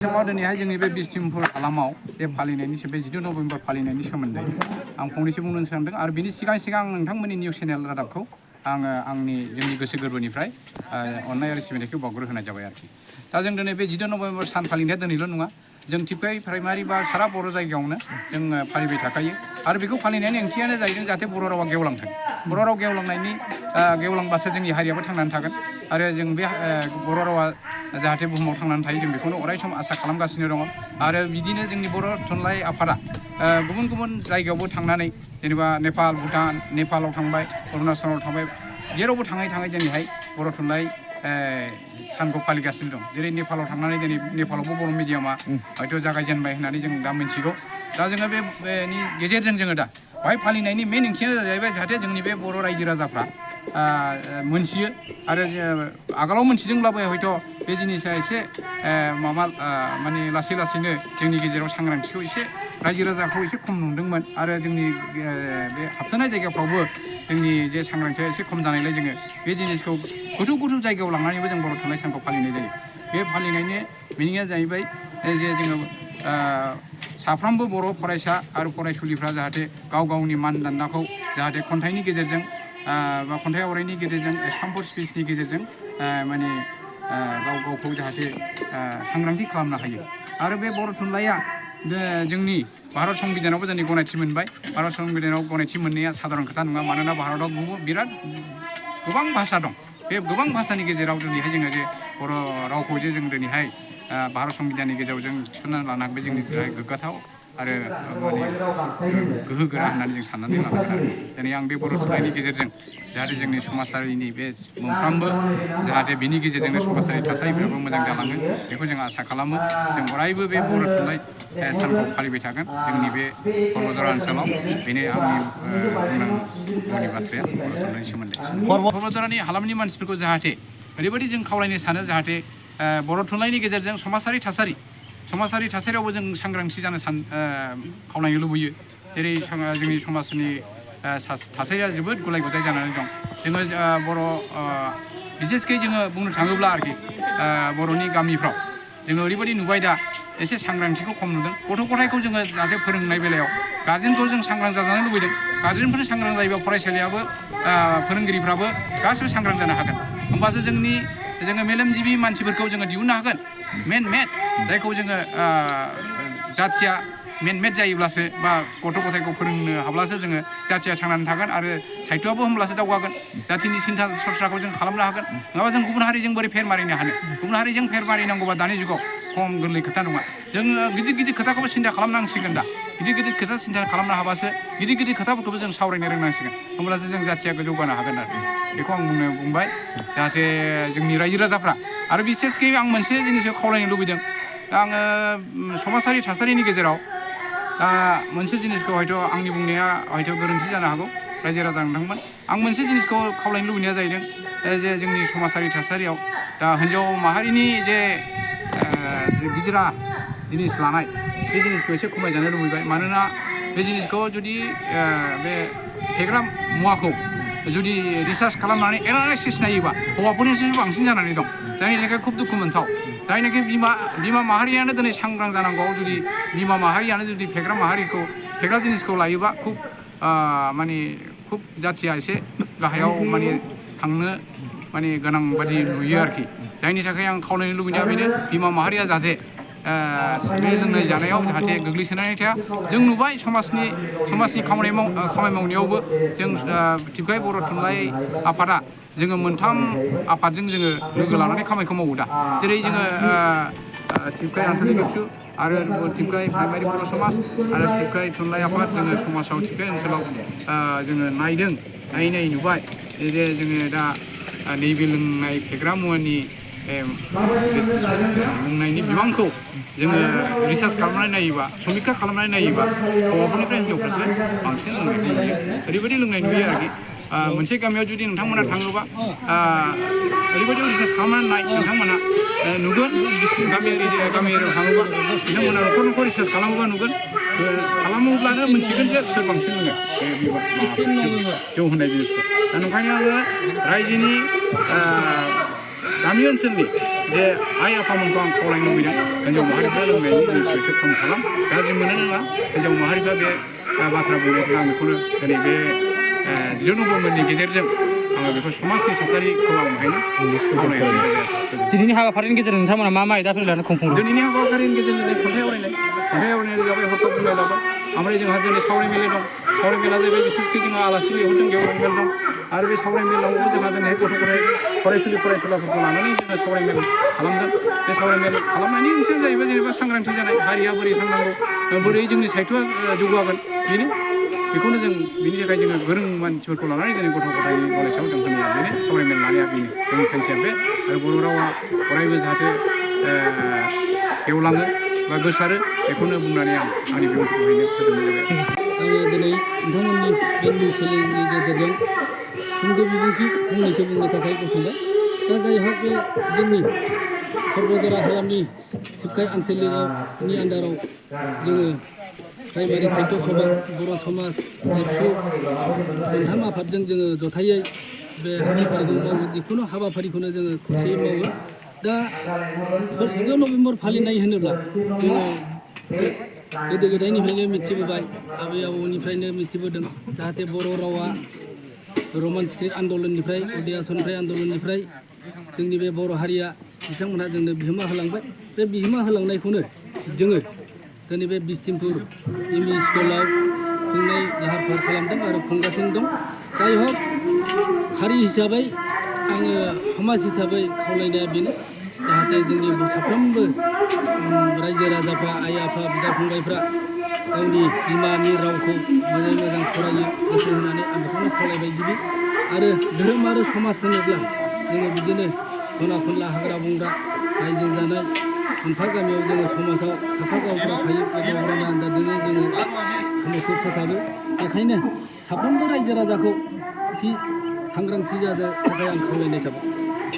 दिनैहाय जोंनि बे बिसतिमपुर हालामाव बे फालिनायनि बे 12 नभेम्बर फालिनायनि सोमोन्दै आं फंनैसो बुंनो सानदों आरो बिनि सिगां नोंथांमोननि निउस चेनेल रादाबखौ आङो जोंनि गोसो गोरबोनिफ्राय अननाय आरो सिबिनायखौ बावग्रोहोनाय जाबाय आरोखि। दा जों दिनै बे 12 नभेम्बर सान फालिनाया दिनैल' नङा, जों टिपकाइ प्राइमारि बा सारा बर' जायगायावनो जों फालिबाय थाखायो आरो बेखौ फालिनायनि ओंथियानो जाहैदों जाहाथे बर' रावा गेवलांथों। बर' राव गेवलांबासो जोंनि हारियाबो थांनानै थागोन आरो जों बे बर' रावा जाहाथे बुहुमाव थांनानै थायो जों बेखौनो अराय सम आसा खालामगासिनो दङ आरो बिदिनो जोंनि बर' थुनलाइ आफादा गुबुन गुबुन जायगायावबो थांनानै जेनेबा नेपाल, भुटान, नेपालाव थांबाय, अरुणाचलाव थांबाय, जेरावबो थाङै दिनैहाय बर' थुनलाइ सानखौ फालिगासिनो दं। जेरै नेपालाव थांनानै दिनै नेपालावबो बर' मिडियामा हयथ' जागायजेनबाय होननानै जों दा मिन्थिगौ। दा जोङो बेनि गेजेरजों जोङो दा बेवहाय फालिनायनि मेन ओंथियानो जाहैबाय जाहाथे जोंनि बे बर' रायजो राजाफ्रा मोनथियो आरो आगोलाव मोनथिदोंब्लाबो हयथ' बे जिनिसा एसे माने लासैनो जोंनि गेजेराव सांग्रांथिखौ एसे रायजो राजाखौ एसे खम नुदोंमोन आरो जोंनि बे हाबसोनाय जायगाफ्रावबो जोंनि जे सांग्रांथिया एसे खम जानायलाय जोङो बे जिनिसखौ गोथौ जायगायाव लांनानैबो जों बर' थुनलाइ सानखौ फालिनाय जायो। बे फालिनायनि मिनिंआ जाहैबाय जे जोङो साफ्रोमबो बर' फरायसा आरो फरायसुलिफ्रा जाहाथे गावनि मानदान्दाखौ जाहाथे खन्थाइनि गेजेरजों बा खन्थाइ आवरायनि गेजेरजों एक्जामपोल स्पिचनि गेजेरजों माने गावखौ जाहाथे सांग्रांथि खालामनो हायो आरो बे बर' थुनलाइया जोंनि भारत संबिधानावबो जोंनि गनायथि मोनबाय। भारत संबिधानाव गनायथि मोननाया साधारन खोथा नङा, मानोना भारताव बिराद गोबां भाषा दं। बे गोबां भाषानि गेजेराव दिनैहाय जोङो जे बर' रावखौ जे जों दिनैहाय भारत संबिधाननि गेजेराव जों थिसननानै लानो हाबाय, जोंनि थाखाय गोग्गाथाव आरो माने गोहो गोरा होननानै जों साननानै लानांगोन आरो दिनै आं बे बर' थुनलाइनि गेजेरजों जाहाथे जोंनि समाजारिनि बे मोनफ्रोमबो जाहाथे बिनि गेजेरजोंनो समाजारि थासारिफ्राबो मोजां जालाङो बेखौ जों आसा खालामो। जों अरायबो बे बर' थुनलाइ सानखौ फालिबाय थागोन जोंनि बे क'क्राझार ओनसोलाव। बेनो आंनि बुंनांगौनि बाथ्राया बर' थुनलाइनि सोमोन्दै। क'क्राझारनि हालामनि मानसिफोरखौ जाहाथे ओरैबायदि जों खावलायनो सानो जाहाथे बर' थुनलाइनि गेजेरजों समाजारि थासारियावबो जों सांग्रांथि जानो खावलायनो लुबैयो। जेरै जोंनि समाजनि थासारिया जोबोद गुलाय गुजाय जानानै दं। जोङो बर' बिसेसकै जोङो बुंनो थाङोब्ला आरोखि बर'नि गामिफ्राव जोङो ओरैबायदि नुबाय दा एसे सांग्रांथिखौ खम नुदों। गथ' गथायखौ जोङो जाहाथे फोरोंनाय बेलायाव गार्जेनखौ जों सांग्रां जाजानो लुबैदों। गार्जेनफोरा सांग्रां जायोबा फरायसालियाबो फोरोंगिरिफ्राबो गासिबो सांग्रां जानो हागोन। होमबासो जोङो मेलेमजिबि मानसिफोरखौ जोङो दिहुननो हागोन। मेड जायखौ जोङो जाथिया मेड जायोब्लासो बा गथ' गथायखौ फोरोंनो हाब्लासो जोङो जाथिया थांनानै थागोन आरो साहित्यआबो होमब्लासो दावगागोन। जाथिनि सिन्था सरसाखौ जों खालामनो हागोन। नङाबा जों गुबुन हारिजों बोरै फेर मारिनो हानो? गुबुन हारिजों फेर मारिनांगौबा दानि जुगाव खम गोरलै खोथा नङा। जोङो गिदिर खोथाखौबो सिन्था खालामनांसिगोन दा। गिदिर खोथा सिन्था खालामनो हाबासो गिदिर खोथाफोरखौबो जों सावरायनो रोंनांसिगोन। होमब्लासो जों जाथिया जौगानो हागोन आरो बेखौ आं बुंबाय जाहाथे जोंनि रायजो राजाफ्रा आरो बिसेसकै आं मोनसे जिनिसखौ खावलायनो लुबैदों। आङो समाजारि थासारिनि गेजेराव मोनसे जिनिसखौ हयथ' आंनि बुंनाया हयथ' गोरोन्थि जानो हागौ रायजो राजा नोंथांमोन। आं मोनसे जिनिसखौ खावलायनो लुबैनाया जाहैदों जे जोंनि समाजारि थासारियाव दा हिन्जाव माहारिनि जे गिदिरा जिनिस लानाय बे जिनिसखौ एसे खमायजानो लुबैबाय। मानोना बे जिनिसखौ जुदि बे फेग्रा मुवाखौ जुदि रिसार्च खालामनानै एनालाइसिस नायोबा हौवाफोरनिसो बांसिन जानानै दं, जायनि थाखाय खुब दुखु मोनथाव। जायनाखि बिमा माहारियानो दिनै सांग्रां जानांगौ। जुदि बिमा माहारियानो जुदि फेग्रा जिनिसखौ लायोबा माने खुब जाथिया एसे गाहायाव माने थांनो माने गोनां बादि नुयो आरोखि। जायनि थाखाय आं खावलायनो लुबैनाया बेनो बिमा माहारिया जाहाथे बे लोंनाय जानायाव जाहाथे गोग्लैसोनानै थाया। जों नुबाय समाजनि खामानि मावनायावबो जों टिपकाइ बर' थुनलाइ आफादा जोङो 3 आफादजों जोङो लोगो लानानै खामानिखौ मावो दा। जेरै जोङो टिपकाइ आनसलिक एबसु आरो टिपकाइ प्राइमारि बर' समाज आरो टिपकाइ थुनलाइ आफाद जोङो समाजाव टिपकाइ ओनसोलाव जोङो नायै नुबाय जे जोङो दा नैबे लोंनाय फेग्रा मुवानि लोंनायनि बिबांखौ जोङो रिसार्च खालामनानै नायोबा, समिक्षा खालामनानै नायोबा हौवाफोरनिफ्राय हिनजावफ्रासो बांसिन लोंनायखौ नुयो। ओरैबायदि लोंनाय नुयो आरोखि। मोनसे गामियाव जुदि नोंथांमोना थाङोबा ओरैबायदि रिसार्च खालामनानै नोंथांमोना नुगोन। गामियारियाव थाङोबा नोंथांमोना न'खर रिसार्च खालामोबा नुगोन। खालामोब्लानो मोनथिगोन जे सोर बांसिन लोङो जौ होनाय जिनिसखौ। दा नंखायनो आङो रायजोनि गामि ओनसोलनि बे आइ आफामोनखौ आं खावलायनो लुबैदों हिन्जाव माहारिफ्रा लोंनायनि जिनिसखौ एसे खम खालाम गाज्रि मोनो नङा हिन्जाव माहारिफ्रा बे बाथ्रा बुंनायखौ आं बेखौनो दिनै बे 10 नभेम्बरनि गेजेरजों आङो बेखौ समाजनि थासारिखौ आं बेहायनो खावलायनो दिनैनि हाबाफारिनि गेजेरजों नोंथांमोना मा आयदाफोर लानानै खुंफुंदों दिनैनि हाबाफारिनि गेजेरजों खन्थाइ आवरायनाय जाबाय हरखाब बुंनाय जाबाय ओमफ्राय जोंहा दिनै सावराय मेल दं सावराय मेला जाहैबाय बिसेसकि जोंहा आलासि लिंहरदों गेवलां मेल दं आरो बे सावराय मेलावबो जोंहा दिनै गथ' गथाय फरायसुलि फरायसुलाफोरखौ लानानै जोङो सावराय मेल खालामगोन बे सावराय मेल खालामनायनि ओंथिया जाहैबाय जेनेबा सांग्रांथि जानाय हारिया बोरै थांनांगौ बोरै जोंनि साहित्यआ जौगागोन बेखौनो जों बिनि थाखाय जोङो गोरों मानसिफोरखौ लानानै जोंनि गथ' गथायनि नलेजाव जों होनाया बेनो सावराय मेल लानाया बेनो जोंनि थांखिया बे आरो बर' रावा अरायबो जाहाथे गेवलाङो बा गोसारो बेखौनो बुंनानै आं आंनि बिबुंथिखौ बेनो फोजोबनाय जाबाय आङो दिनै नोंथांमोननि बे निउस चेनेलनि गेजेरजों सुंद' बिबुंथि फंनैसो बुंनो थाखाय गसंबाय दा जाय हक बे जोंनि सर्बजरा हालामनि सिबखाय आनसलिकनि आन्दाराव जोङो प्राइमारि साहित्य सभा बर' समाज एबसु मोनथाम आफादजों जोङो जथायै बे हाबाफारिखौ मावो जिखुनु हाबाफारिखौनो जोङो खौसेयै मावो दा 10 नभेम्बर फालिनाय होनोब्ला जोङो गोदो गोदायनिफ्रायनो मिथिबोबाय आबै आबौनिफ्रायनो मिथिबोदों जाहाथे बर' रावा रमान स्क्रिप्ट आन्दलननिफ्राय उदय सन्थाइ आन्दलननिफ्राय जोंनि बे बर' हारिया बिथांमोनहा जोंनो बिहोमा होलांबाय बे बिहोमा होलांनायखौनो जोङो दिनै बे बिसतिमपुर एमइ स्कुलाव खुंनाय लाहार फाहार खालामदों आरो खुंगासिनो दं जाय हक हारि हिसाबै आङो समाज हिसाबै खावलायनाया बेनो जाहाथे जोंनि साफ्रोमबो रायजो राजाफ्रा आइ आफा बिदा फंबायफ्रा गावनि बिमानि रावखौ मोजाङै मोजां फरायो गोसो होनानै आं बेखौनो खावलायबाय गिबि आरो धोरोम आरो समाज होनोब्ला जोङो बिदिनो खना खनला हाग्रा बंग्रा रायजो जानाय मोनफा गामियाव जोङो समाजाव साफा गावफ्रा थायो बे गावफ्रानि आन्दाजोंनो जोङो समाजखौ फोसाबो बेखायनो साफ्रोमबो रायजो राजाखौ थि सांग्रांथि जानो थाखाय आं खावलायनाय थाबाय